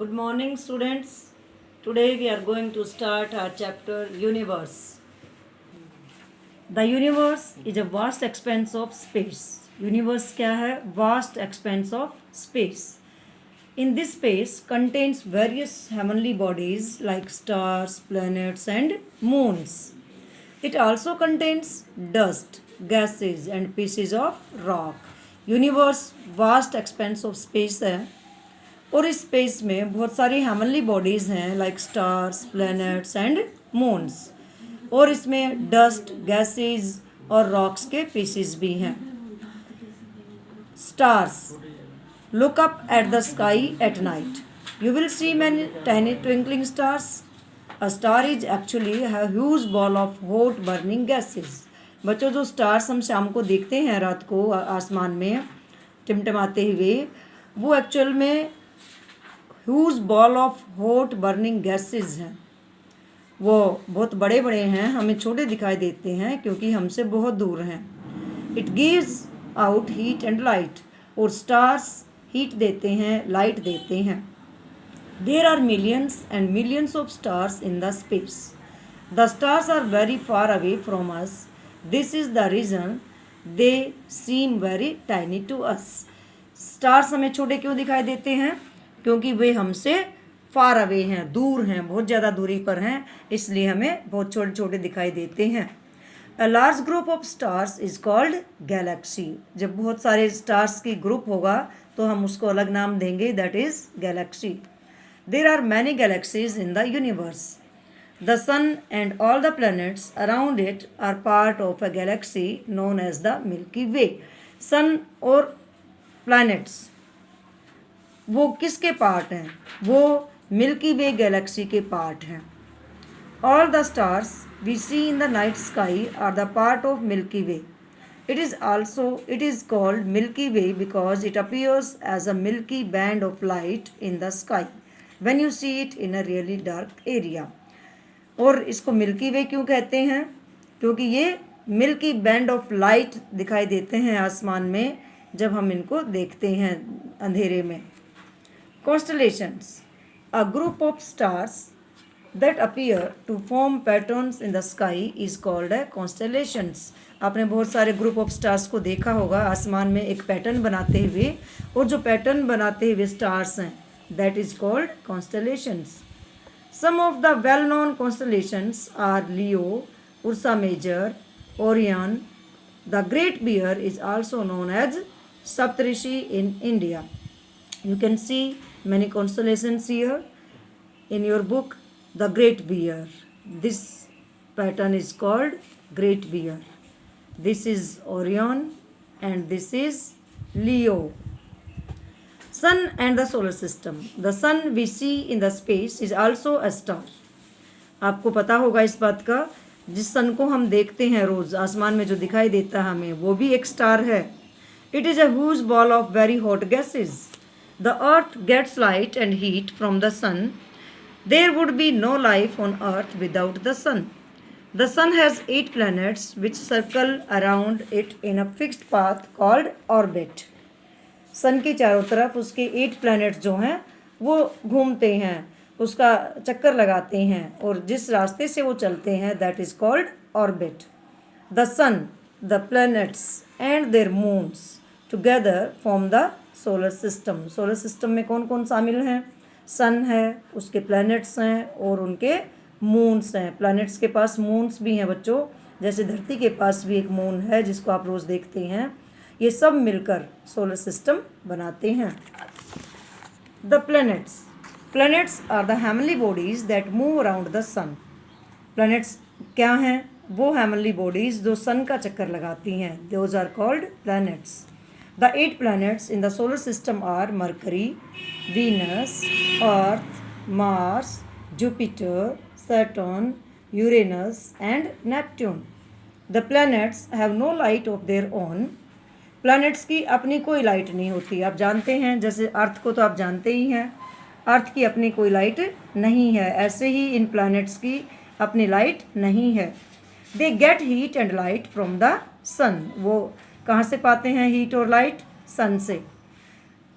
Good morning, students. Today we are going to start our chapter Universe. The universe is a vast expanse of space. Universe क्या है? Vast expanse of space. In this space contains various heavenly bodies like stars, planets and moons. It also contains dust, gases and pieces of rock. Universe vast expanse of space है और इस space में बहुत सारी heavenly bodies हैं like stars, planets and moons, और इसमें dust, gases और रॉक्स के पीसेस भी हैं. Stars. Look up at the sky at night. You will see many tiny twinkling stars. A star is actually a huge ball of hot burning gases. बच्चों, जो stars हम शाम को देखते हैं रात को आसमान में टिमटिमाते हुए, वो एक्चुअल में huge ball of hot burning gases हैं. वो बहुत बड़े बड़े हैं, हमें छोटे दिखाई देते हैं क्योंकि हमसे बहुत दूर हैं. It gives out heat and light. और स्टार्स हीट देते हैं, लाइट देते हैं. There are millions and millions of stars in the space. The stars are very far away from us. This is the reason they seem very tiny to us. Stars हमें छोटे क्यों दिखाई देते हैं? क्योंकि वे हमसे फार अवे हैं, दूर हैं, बहुत ज़्यादा दूरी पर हैं, इसलिए हमें बहुत छोटे छोटे दिखाई देते हैं. A large group of stars is called Galaxy. जब बहुत सारे स्टार्स की ग्रुप होगा तो हम उसको अलग नाम देंगे, that is galaxy. There are many galaxies in the universe. The sun and all the planets around it are part of a galaxy known as the Milky Way. Sun और planets वो किसके पार्ट हैं? वो Milky Way galaxy के part हैं. All the stars we see in the night sky are the part of Milky Way. It is called Milky Way because it appears as a milky band of light in the sky when you see it in a really dark area. और इसको milky वे क्यों कहते हैं? क्योंकि ये milky band of light दिखाई देते हैं आसमान में जब हम इनको देखते हैं अंधेरे में. Constellations. A group of stars that appear to form patterns in the sky is called a constellations. आपने बहुत सारे ग्रुप ऑफ स्टार्स को देखा होगा आसमान में एक पैटर्न बनाते हुए, और जो पैटर्न बनाते हुए स्टार्स हैं that is called constellations. Some of the well-known constellations are Leo, Ursa Major, Orion. The Great Bear is also known as Saptarishi in India. You can see many constellations here in your book, The Great Bear. This pattern is called Great Bear. This is Orion and this is Leo. Sun and the solar system. The sun we see in the space is also a star. आपको पता होगा इस बात का, जिस सन को हम देखते हैं रोज आसमान में जो दिखाई देता है हमें, वो भी एक स्टार है. It is a huge ball of very hot gases. The earth gets light and heat from the sun. There would be no life on earth without the sun. The sun has 8 planets which circle around it in a fixed path called orbit. सन के चारों तरफ उसके 8 planets जो हैं वो घूमते हैं, उसका चक्कर लगाते हैं, और जिस रास्ते से वो चलते हैं that is called orbit. The sun, the planets and their moons together form the solar system. Solar system में कौन कौन शामिल हैं? सन है, उसके प्लैनेट्स हैं और उनके मून्स हैं. प्लैनेट्स के पास मून्स भी हैं बच्चों, जैसे धरती के पास भी एक मून है जिसको आप रोज़ देखते हैं. ये सब मिलकर सोलर सिस्टम बनाते हैं. The planets are the heavenly bodies that move around the sun. Planets क्या हैं? वो हेवनली बॉडीज़ जो सन का चक्कर लगाती हैं, those are called planets. The 8 planets in the solar system are Mercury, Venus, Earth, Mars, Jupiter, Saturn, Uranus and Neptune. The planets have no light of their own. Planets की अपनी कोई light नहीं होती. आप जानते हैं, जैसे अर्थ को तो आप जानते ही हैं, अर्थ की अपनी कोई लाइट नहीं है, ऐसे ही इन planets की अपनी लाइट नहीं है. They get heat and light from the sun. वो कहाँ से पाते हैं हीट और लाइट? सन से.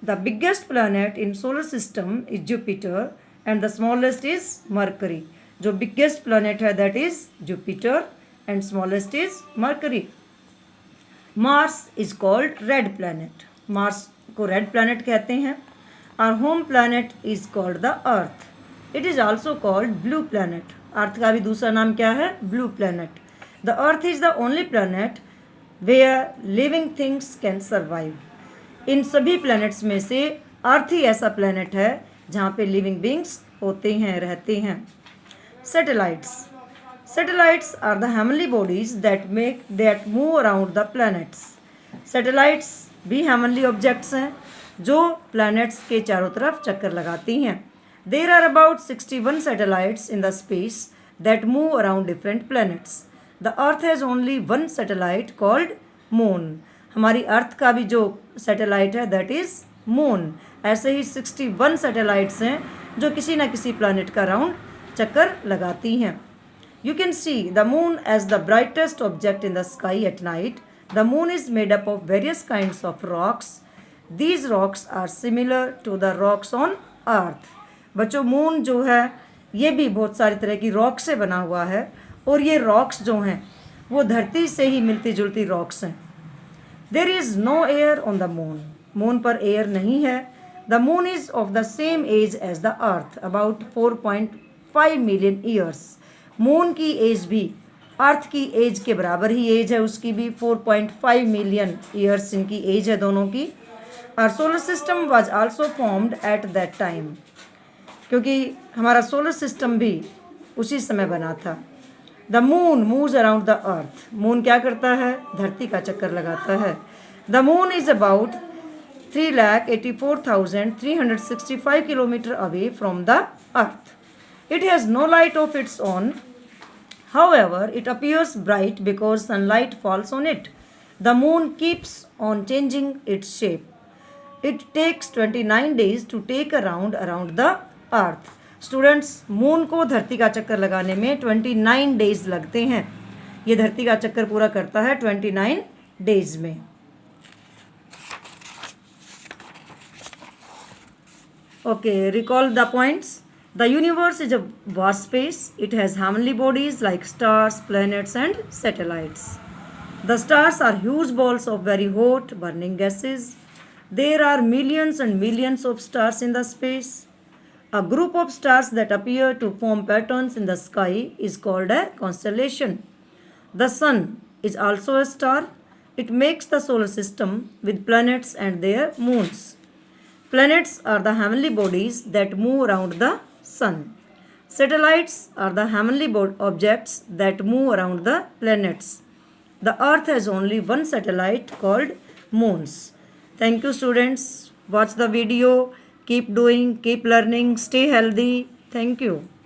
The biggest planet in solar system is Jupiter and the smallest is Mercury. जो biggest planet है that is Jupiter and smallest is Mercury. Mars is called red planet. Mars को red planet कहते हैं. Our home planet is called the Earth. It is also called blue planet. अर्थ का भी दूसरा नाम क्या है? Blue planet. The earth is the only planet where living things can survive. इन सभी प्लैनेट्स में से अर्थ ही ऐसा प्लैनेट है जहाँ पे लिविंग बींग्स होते हैं, रहते हैं. Satellites. Satellites are the heavenly bodies that move around the planets. Satellites भी हेवनली ऑब्जेक्ट्स हैं जो प्लैनेट्स के चारों तरफ चक्कर लगाती हैं. There are about 61 satellites in the space that move around different planets. The Earth has only one satellite called Moon. हमारी अर्थ का भी जो सैटेलाइट है that is Moon. ऐसे ही 61 सैटेलाइट्स हैं जो किसी न किसी प्लानट का राउंड चक्कर लगाती हैं. You can see the moon as the brightest object in the sky at night. The moon is made up of various kinds of rocks. These rocks are similar to the rocks on Earth. बच्चों moon जो है ये भी बहुत सारी तरह की rock से बना हुआ है और ये रॉक्स जो हैं वो धरती से ही मिलती जुलती रॉक्स हैं. There is no air on the moon. Moon पर एयर नहीं है. The moon is of the same age as the earth about 4.5 million years. Moon की एज भी अर्थ की एज के बराबर ही एज है उसकी भी. 4.5 मिलियन ईयर्स इनकी एज है दोनों की. Our solar system was also formed at that time. क्योंकि हमारा सोलर सिस्टम भी उसी समय बना था. The moon moves around the earth. Moon क्या करता है? धरती का चक्कर लगाता है. The moon is about 3,84,365 kilometre away from the earth. It has no light of its own. However it appears bright because sunlight falls on it. The moon keeps on changing its shape. It takes 29 days to take a round around the earth. Students moon को धरती का चक्कर लगाने में 29 days लगते हैं. ये धरती का चक्कर पूरा करता है 29 days में. Okay, recall the points. The universe is a vast space. It has heavenly bodies like stars, planets and satellites. The stars are huge balls of very hot burning gases. There are millions and millions of stars in the space. A group of stars that appear to form patterns in the sky is called a constellation. The sun is also a star. It makes the solar system with planets and their moons. Planets are the heavenly bodies that move around the sun. Satellites are the heavenly objects that move around the planets. The earth has only one satellite called moons. Thank you students. Watch the video. Keep doing, keep learning, stay healthy. Thank you.